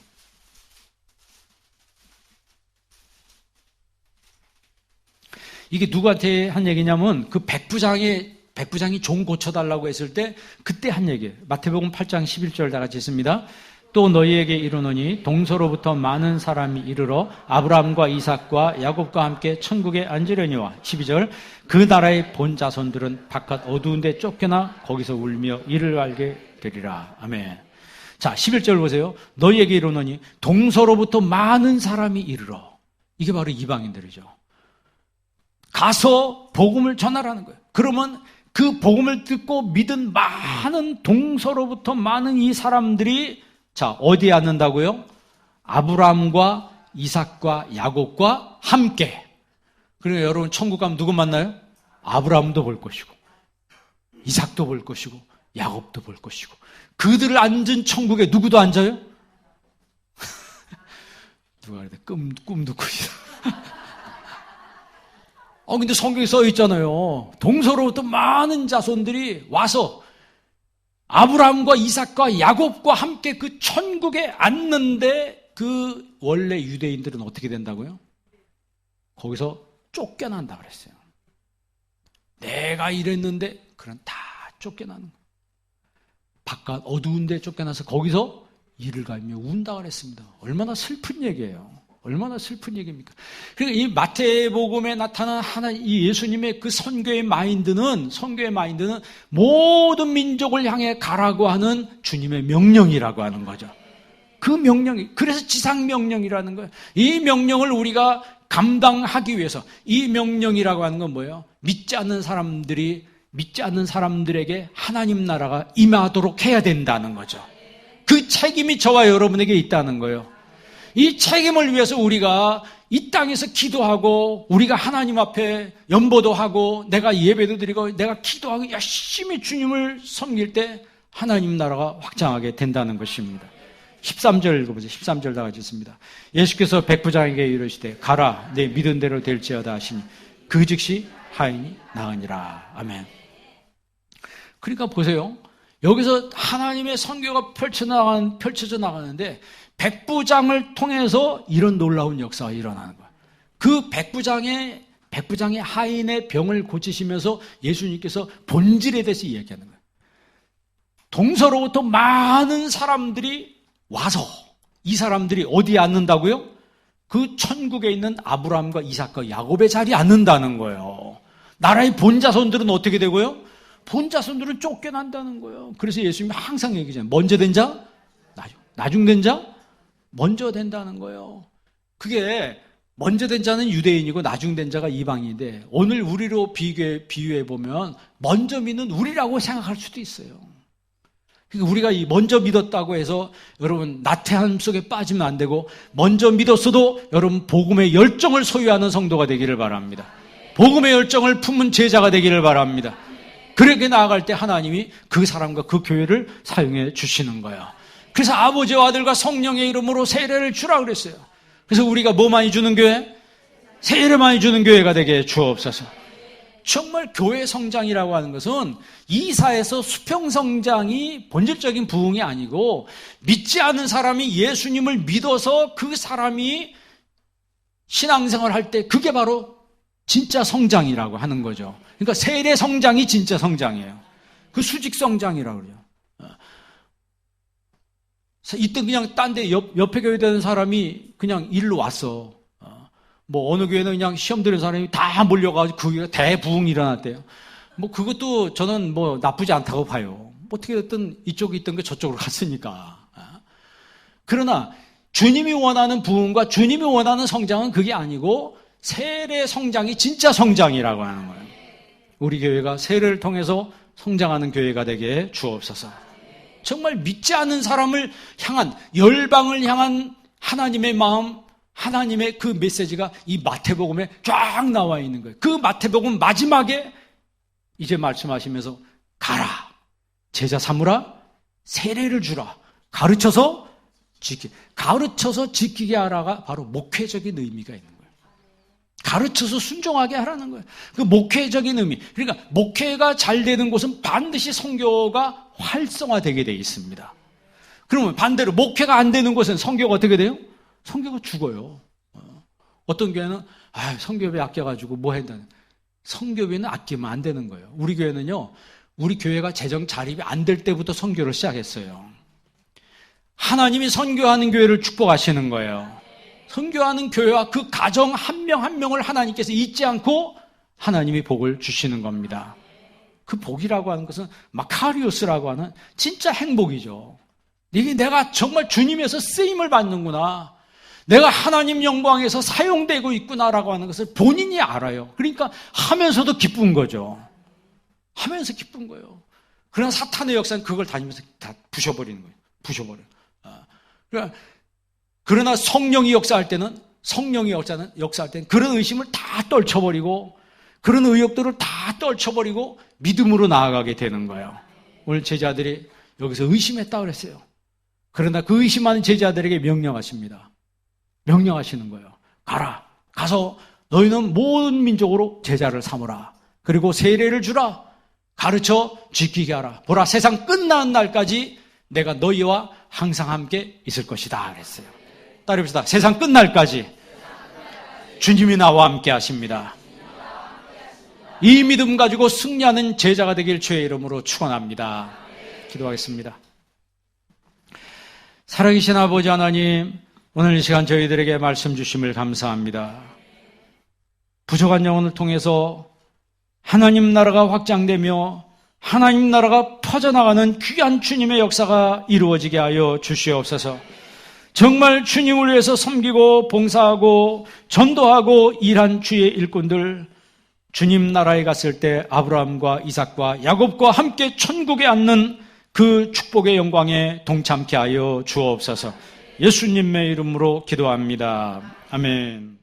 이게 누구한테 한 얘기냐면 그 백부장이 종 고쳐달라고 했을 때 그때 한 얘기예요. 마태복음 8장 11절 다 같이 있습니다. 또 너희에게 이르노니 동서로부터 많은 사람이 이르러 아브라함과 이삭과 야곱과 함께 천국에 앉으려니와 12절 그 나라의 본 자손들은 바깥 어두운 데 쫓겨나 거기서 울며 이를 알게 되리라. 아멘. 자 11절 보세요. 너희에게 이르노니 동서로부터 많은 사람이 이르러. 이게 바로 이방인들이죠. 가서 복음을 전하라는 거예요. 그러면 그 복음을 듣고 믿은 많은 동서로부터 많은 이 사람들이 자, 어디에 앉는다고요? 아브라함과 이삭과 야곱과 함께. 그러니까 여러분 천국 가면 누구 만나요? 아브라함도 볼 것이고 이삭도 볼 것이고 야곱도 볼 것이고 그들을 앉은 천국에 누구도 앉아요? 누가 그래? 꿈도 꾸시다. 근데 성경에 써 있잖아요. 동서로부터 많은 자손들이 와서 아브라함과 이삭과 야곱과 함께 그 천국에 앉는데 그 원래 유대인들은 어떻게 된다고요? 거기서 쫓겨난다 그랬어요. 내가 이랬는데 그런 다 쫓겨나는 거예요. 바깥 어두운 데 쫓겨나서 거기서 이를 갈며 운다 그랬습니다. 얼마나 슬픈 얘기예요. 얼마나 슬픈 얘기입니까? 그러니까 이 마태복음에 나타난 이 예수님의 그 선교의 마인드는 모든 민족을 향해 가라고 하는 주님의 명령이라고 하는 거죠. 그 명령이, 그래서 지상명령이라는 거예요. 이 명령을 우리가 감당하기 위해서, 이 명령이라고 하는 건 뭐예요? 믿지 않는 사람들에게 하나님 나라가 임하도록 해야 된다는 거죠. 그 책임이 저와 여러분에게 있다는 거예요. 이 책임을 위해서 우리가 이 땅에서 기도하고, 우리가 하나님 앞에 연보도 하고, 내가 예배도 드리고, 내가 기도하고 열심히 주님을 섬길 때 하나님 나라가 확장하게 된다는 것입니다. 13절 읽어보세요. 13절 다 같이 있습니다. 예수께서 백부장에게 이르시되 가라 내 믿은 대로 될지어다 하시니 그 즉시 하인이 나으니라. 아멘. 그러니까 보세요. 여기서 하나님의 선교가 펼쳐져 나가는데 백부장을 통해서 이런 놀라운 역사가 일어나는 거예요. 그 백부장의 하인의 병을 고치시면서 예수님께서 본질에 대해서 이야기하는 거예요. 동서로부터 많은 사람들이 와서 이 사람들이 어디에 앉는다고요? 그 천국에 있는 아브라함과 이삭과 야곱의 자리에 앉는다는 거예요. 나라의 본자손들은 어떻게 되고요? 본자손들은 쫓겨난다는 거예요. 그래서 예수님이 항상 얘기하잖아요. 먼저 된 자, 나중 된 자, 먼저 된다는 거예요. 그게 먼저 된 자는 유대인이고 나중 된 자가 이방인인데 오늘 우리로 비유해 보면 먼저 믿는 우리라고 생각할 수도 있어요. 그러니까 우리가 이 먼저 믿었다고 해서 여러분 나태함 속에 빠지면 안 되고, 먼저 믿었어도 여러분 복음의 열정을 소유하는 성도가 되기를 바랍니다. 복음의 열정을 품은 제자가 되기를 바랍니다. 그렇게 나아갈 때 하나님이 그 사람과 그 교회를 사용해 주시는 거예요. 그래서 아버지와 아들과 성령의 이름으로 세례를 주라 그랬어요. 그래서 우리가 뭐 많이 주는 교회? 세례 많이 주는 교회가 되게 주옵소서. 정말 교회 성장이라고 하는 것은 이사에서 수평 성장이 본질적인 부흥이 아니고, 믿지 않은 사람이 예수님을 믿어서 그 사람이 신앙생활을 할 때 그게 바로 진짜 성장이라고 하는 거죠. 그러니까 세례 성장이 진짜 성장이에요. 그 수직 성장이라고 그래요. 이때 그냥 딴 데 옆에 교회 되는 사람이 그냥 일로 왔어. 뭐 어느 교회는 그냥 시험 들은 사람이 다 몰려가지고 그 교회가 대부흥이 일어났대요. 뭐 그것도 저는 뭐 나쁘지 않다고 봐요. 어떻게 됐든 이쪽에 있던 게 저쪽으로 갔으니까. 그러나 주님이 원하는 부흥과 주님이 원하는 성장은 그게 아니고 세례 성장이 진짜 성장이라고 하는 거예요. 우리 교회가 세례를 통해서 성장하는 교회가 되게 주옵소서. 정말 믿지 않는 사람을 향한, 열방을 향한 하나님의 마음, 하나님의 그 메시지가 이 마태복음에 쫙 나와 있는 거예요. 그 마태복음 마지막에 이제 말씀하시면서 가라, 제자 삼으라, 세례를 주라, 가르쳐서 지키게 하라가 바로 목회적인 의미가 있는 거예요. 가르쳐서 순종하게 하라는 거예요. 그 목회적인 의미. 그러니까 목회가 잘 되는 곳은 반드시 선교가 활성화되게 되어 있습니다. 그러면 반대로 목회가 안 되는 곳은 선교가 어떻게 돼요? 선교가 죽어요. 어떤 교회는 선교비 아껴가지고 뭐 한다는, 선교비는 아끼면 안 되는 거예요. 우리 교회는요, 우리 교회가 재정 자립이 안 될 때부터 선교를 시작했어요. 하나님이 선교하는 교회를 축복하시는 거예요. 선교하는 교회와 그 가정 한 명 한 명을 하나님께서 잊지 않고 하나님이 복을 주시는 겁니다. 그 복이라고 하는 것은 마카리오스라고 하는 진짜 행복이죠. 이게 내가 정말 주님에서 쓰임을 받는구나, 내가 하나님 영광에서 사용되고 있구나라고 하는 것을 본인이 알아요. 그러니까 하면서도 기쁜 거죠. 하면서 기쁜 거예요. 그러나 사탄의 역사는 그걸 다니면서 다 부셔버리는 거예요. 부셔버려요. 그러나 성령이 역사할 때는 그런 의심을 다 떨쳐버리고, 그런 의욕들을 다 떨쳐버리고 믿음으로 나아가게 되는 거예요. 오늘 제자들이 여기서 의심했다 그랬어요. 그러나 그 의심하는 제자들에게 명령하십니다. 명령하시는 거예요. 가서 너희는 모든 민족으로 제자를 삼으라. 그리고 세례를 주라. 가르쳐 지키게 하라. 보라, 세상 끝나는 날까지 내가 너희와 항상 함께 있을 것이다 그랬어요. 따라해봅시다. 세상 끝날까지 주님이 나와 함께 하십니다. 이 믿음 가지고 승리하는 제자가 되길 주의 이름으로 축원합니다. 기도하겠습니다. 살아계신 아버지 하나님, 오늘 이 시간 저희들에게 말씀 주심을 감사합니다. 부족한 영혼을 통해서 하나님 나라가 확장되며 하나님 나라가 퍼져나가는 귀한 주님의 역사가 이루어지게 하여 주시옵소서. 정말 주님을 위해서 섬기고 봉사하고 전도하고 일한 주의 일꾼들, 주님 나라에 갔을 때 아브라함과 이삭과 야곱과 함께 천국에 앉는 그 축복의 영광에 동참케 하여 주옵소서. 예수님의 이름으로 기도합니다. 아멘.